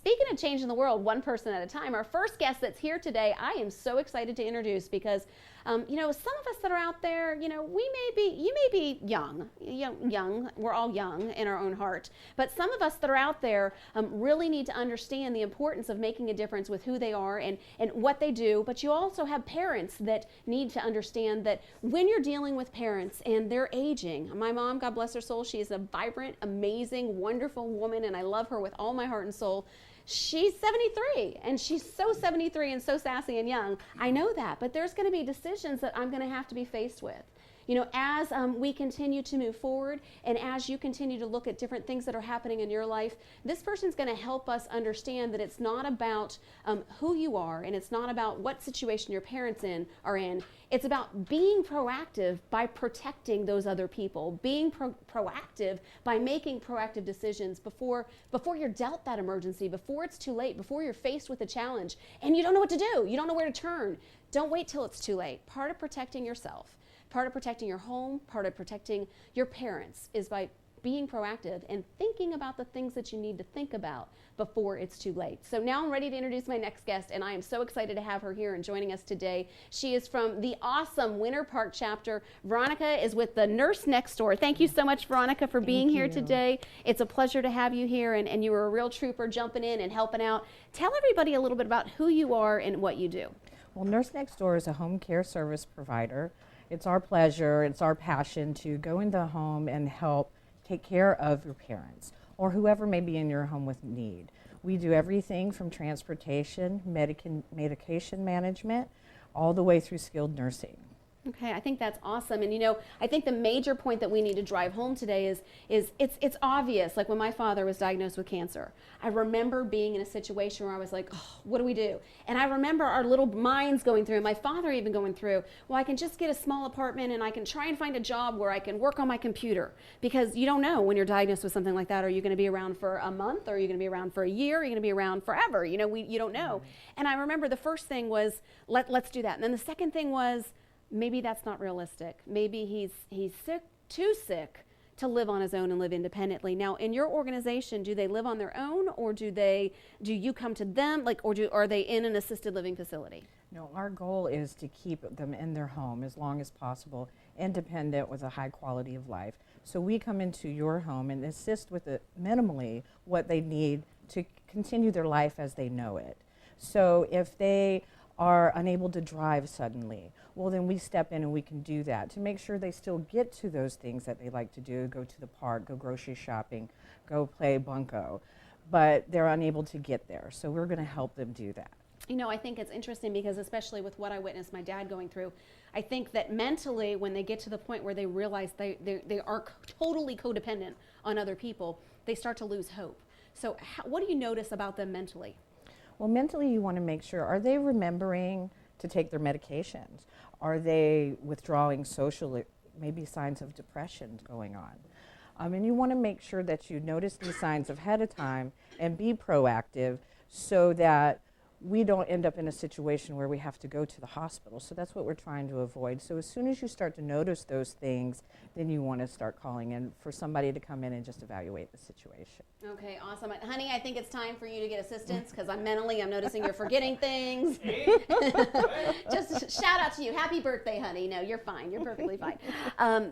speaking of changing the world one person at a time, our first guest that's here today, I am so excited to introduce because, you know, some of us that are out there, you know, you may be young, we're all young in our own heart, but some of us that are out there really need to understand the importance of making a difference with who they are and what they do. But you also have parents that need to understand that when you're dealing with parents and they're aging, my mom, God bless her soul, she is a vibrant, amazing, wonderful woman, and I love her with all my heart and soul. She's 73 and she's so 73 and so sassy and young. I know that, but there's going to be decisions that I'm going to have to be faced with. You know, as we continue to move forward and as you continue to look at different things that are happening in your life, this person's going to help us understand that it's not about who you are and it's not about what situation your parents are in. It's about being proactive by protecting those other people, being proactive by making proactive decisions before you're dealt that emergency, before it's too late, before you're faced with a challenge and you don't know what to do, you don't know where to turn. Don't wait till it's too late. Part of protecting yourself, part of protecting your home, part of protecting your parents is by being proactive and thinking about the things that you need to think about before it's too late. So now I'm ready to introduce my next guest, and I am so excited to have her here and joining us today. She is from the awesome Winter Park chapter. Veronica is with the Nurse Next Door. Thank you so much, Veronica, for being here today. It's a pleasure to have you here, and you were a real trooper jumping in and helping out. Tell everybody a little bit about who you are and what you do. Well, Nurse Next Door is a home care service provider. It's our pleasure, it's our passion to go into the home and help take care of your parents or whoever may be in your home with need. We do everything from transportation, medication management, all the way through skilled nursing. Okay, I think that's awesome. And you know, I think the major point that we need to drive home today is it's obvious. Like when my father was diagnosed with cancer, I remember being in a situation where I was like, oh, what do we do? And I remember our little minds going through, my father even going through, well, I can just get a small apartment and I can try and find a job where I can work on my computer. Because you don't know when you're diagnosed with something like that, are you going to be around for a month? Or are you going to be around for a year? Are you going to be around forever? You know, you don't know. And I remember the first thing was, let's do that. And then the second thing was, maybe that's not realistic. Maybe he's sick, too sick to live on his own and live independently. Now, in your organization, do they live on their own, or do you come to them, are they in an assisted living facility? No, our goal is to keep them in their home as long as possible, independent with a high quality of life. So we come into your home and assist with minimally what they need to continue their life as they know it. So if they are unable to drive suddenly, well, then we step in and we can do that to make sure they still get to those things that they like to do, go to the park, go grocery shopping, go play bunco, but they're unable to get there. So we're going to help them do that. You know, I think it's interesting because especially with what I witnessed my dad going through, I think that mentally when they get to the point where they realize they are totally codependent on other people, they start to lose hope. So what do you notice about them mentally? Well, mentally you want to make sure, are they remembering to take their medications? Are they withdrawing socially? Maybe signs of depression going on. And you want to make sure that you notice these signs ahead of time and be proactive so that we don't end up in a situation where we have to go to the hospital. So that's what we're trying to avoid. So as soon as you start to notice those things, then you want to start calling in for somebody to come in and just evaluate the situation. Okay, awesome. Honey, I think it's time for you to get assistance because I'm noticing you're forgetting things. Just shout out to you. Happy birthday, honey. No, you're fine. You're perfectly fine.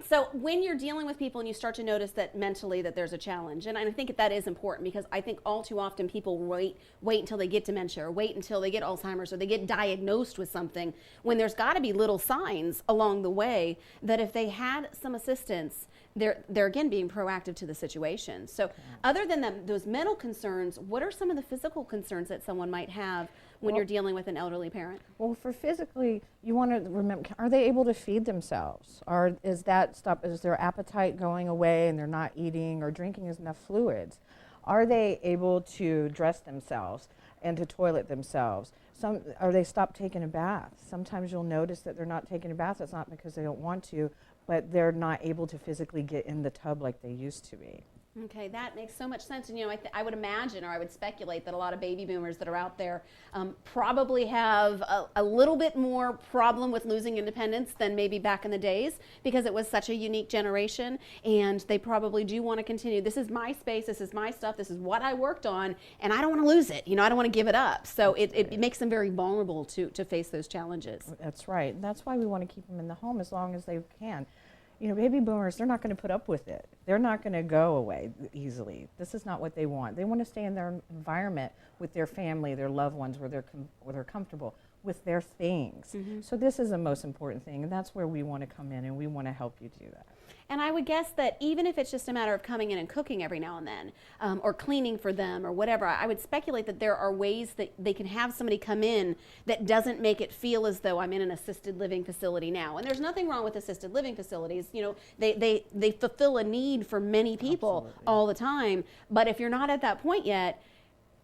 So when you're dealing with people and you start to notice that mentally that there's a challenge, and I think that is important because I think all too often people wait until they get dementia or wait until they get Alzheimer's or they get diagnosed with something when there's got to be little signs along the way that if they had some assistance, they're again being proactive to the situation. So other than those mental concerns, what are some of the physical concerns that someone might have when you're dealing with an elderly parent? Well, for physically, you want to remember, are they able to feed themselves? Is their appetite going away and they're not eating or drinking enough fluids? Are they able to dress themselves and to toilet themselves? Are they stopped taking a bath? Sometimes you'll notice that they're not taking a bath. It's not because they don't want to, but they're not able to physically get in the tub like they used to be. Okay, that makes so much sense. And I would imagine, or I would speculate, that a lot of baby boomers that are out there probably have a little bit more problem with losing independence than maybe back in the days, because it was such a unique generation, and they probably do want to continue. This is my space, this is my stuff, this is what I worked on, and I don't want to lose it. I don't want to give it up. So it makes them very vulnerable to face those challenges. That's right. And that's why we want to keep them in the home as long as they can. Baby boomers, they're not going to put up with it. They're not going to go away easily. This is not what they want. They want to stay in their environment with their family, their loved ones, where they're comfortable with their things. Mm-hmm. So this is the most important thing, and that's where we want to come in, and we want to help you do that. And I would guess that even if it's just a matter of coming in and cooking every now and then, or cleaning for them or whatever, I would speculate that there are ways that they can have somebody come in that doesn't make it feel as though I'm in an assisted living facility now. And there's nothing wrong with assisted living facilities. They fulfill a need for many people. Absolutely. All the time. But if you're not at that point yet,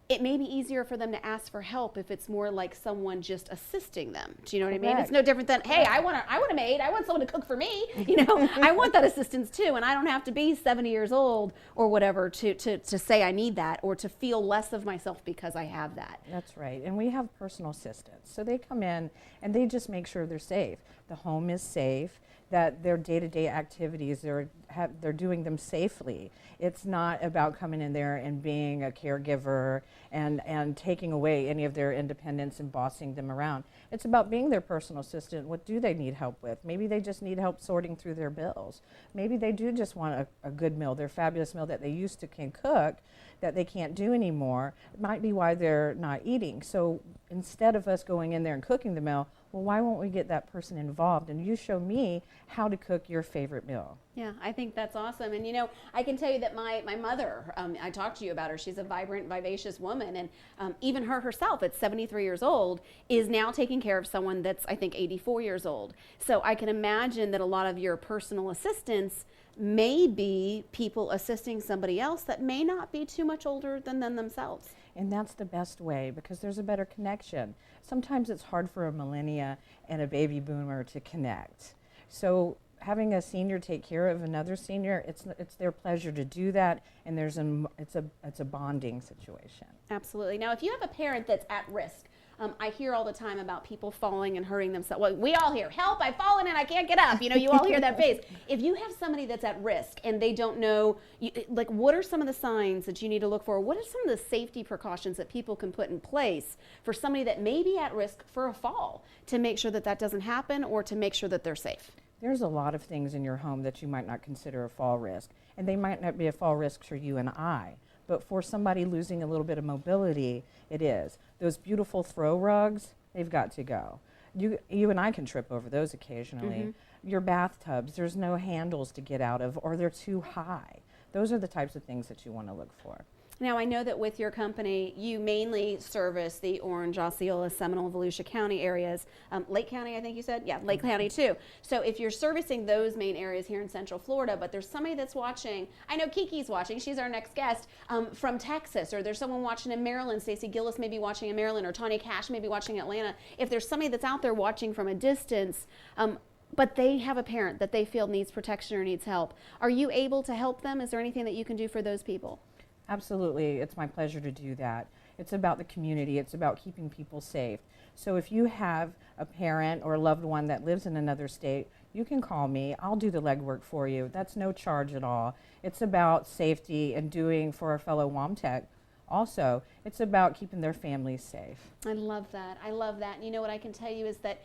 it may be easier for them to ask for help if it's more like someone just assisting them. Do you know what I mean? It's no different than, hey, I want a maid. I want someone to cook for me. I want that assistance too, and I don't have to be 70 years old or whatever to say I need that, or to feel less of myself because I have that. That's right. And we have personal assistants. So they come in and they just make sure they're safe. The home is safe, that their day-to-day activities, they're doing them safely. It's not about coming in there and being a caregiver and taking away any of their independence and bossing them around. It's about being their personal assistant. What do they need help with? Maybe they just need help sorting through their bills. Maybe they do just want a good meal, their fabulous meal that they used to can cook, that they can't do anymore. It might be why they're not eating. So instead of us going in there and cooking the meal, well, why won't we get that person involved and you show me how to cook your favorite meal? Yeah, I think that's awesome. And I can tell you that my mother, I talked to you about her, she's a vibrant, vivacious woman, and even her herself at 73 years old is now taking care of someone that's, I think, 84 years old. So I can imagine that a lot of your personal assistants may be people assisting somebody else that may not be too much older than them themselves. And that's the best way, because there's a better connection. Sometimes it's hard for a millennia and a baby boomer to connect. So having a senior take care of another senior, it's their pleasure to do that, and it's a bonding situation. Absolutely. Now, if you have a parent that's at risk, I hear all the time about people falling and hurting themselves. Well, we all hear, help, I've fallen and I can't get up. You all hear that phrase. If you have somebody that's at risk and they don't know, what are some of the signs that you need to look for? What are some of the safety precautions that people can put in place for somebody that may be at risk for a fall, to make sure that that doesn't happen, or to make sure that they're safe? There's a lot of things in your home that you might not consider a fall risk, and they might not be a fall risk for you and I. But for somebody losing a little bit of mobility, it is. Those beautiful throw rugs, they've got to go. You and I can trip over those occasionally. Mm-hmm. Your bathtubs, there's no handles to get out of, or they're too high. Those are the types of things that you want to look for. Now, I know that with your company, you mainly service the Orange, Osceola, Seminole, Volusia County areas. Lake County, I think you said? Yeah, Lake County too. So if you're servicing those main areas here in Central Florida, but there's somebody that's watching, I know Kiki's watching, she's our next guest, from Texas, or there's someone watching in Maryland, Stacey Gillis may be watching in Maryland, or Tanya Cash may be watching in Atlanta. If there's somebody that's out there watching from a distance, but they have a parent that they feel needs protection or needs help, are you able to help them? Is there anything that you can do for those people? Absolutely, it's my pleasure to do that. It's about the community, it's about keeping people safe. So if you have a parent or a loved one that lives in another state, you can call me, I'll do the legwork for you. That's no charge at all. It's about safety and doing for our fellow Woamtec. Also, it's about keeping their families safe. I love that, I love that. And you know what I can tell you is that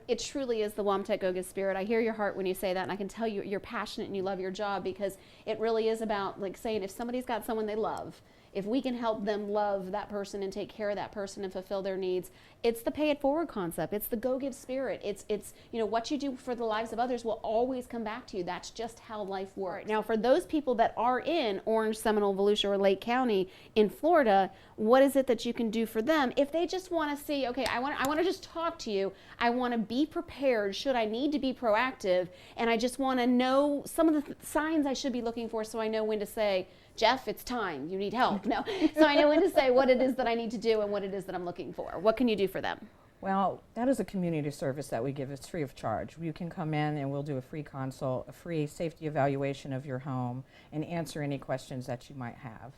it truly is the Woamtec Goga spirit. I hear your heart when you say that, and I can tell you're passionate and you love your job, because it really is about, like, saying, if somebody's got someone they love, if we can help them love that person and take care of that person and fulfill their needs, it's the pay it forward concept. It's the go give spirit. It's what you do for the lives of others will always come back to you. That's just how life works. Now, for those people that are in Orange, Seminole, Volusia, or Lake County in Florida, what is it that you can do for them if they just want to see, okay, I want to just talk to you. I want to be prepared should I need to be proactive, and I just want to know some of the signs I should be looking for, so I know when to say, Jeff, it's time, you need help. No. So I know when to say what it is that I need to do and what it is that I'm looking for. What can you do for them? Well, that is a community service that we give. It's free of charge. You can come in and we'll do a free consult, a free safety evaluation of your home, and answer any questions that you might have.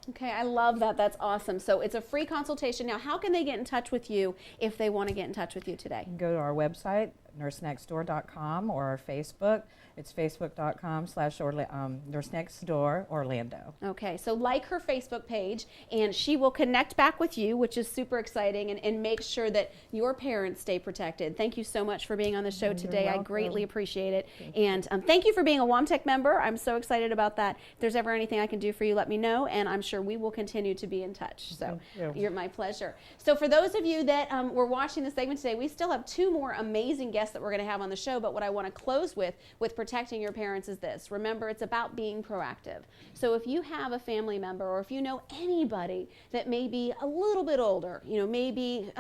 Okay, I love that. That's awesome. So it's a free consultation. Now, how can they get in touch with you if they want to get in touch with you today? You can go to our website, nursenextdoor.com, or our Facebook. It's facebook.com/nursenextdoor Orlando. Okay, so like her Facebook page, and she will connect back with you, which is super exciting, and make sure that your parents stay protected. Thank you so much for being on the show today. I greatly appreciate it. And thank you for being a Woamtec member. I'm so excited about that. If there's ever anything I can do for you, let me know, and I'm sure we will continue to be in touch. So you're my pleasure. So for those of you that were watching this segment today, we still have 2 more amazing guests that we're going to have on the show, but what I want to close with protecting your parents is this. Remember, it's about being proactive. So if you have a family member, or if you know anybody that may be a little bit older, you know, maybe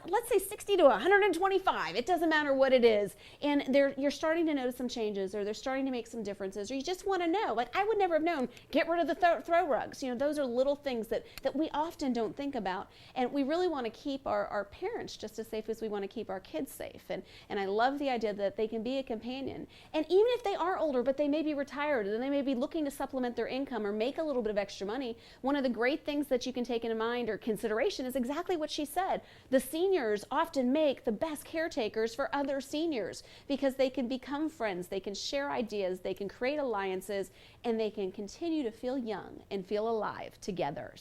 let's say 60 to 125, it doesn't matter what it is, and you're starting to notice some changes, or they're starting to make some differences, or you just want to know, like I would never have known, get rid of the throw rugs. You know, those are little things that we often don't think about, and we really want to keep our parents just as safe as we want to keep our kids safe. And I love the idea that they can be a companion. And even if they are older, but they may be retired, and they may be looking to supplement their income or make a little bit of extra money, one of the great things that you can take into mind or consideration is exactly what she said. The seniors often make the best caretakers for other seniors because they can become friends, they can share ideas, they can create alliances, and they can continue to feel young and feel alive together.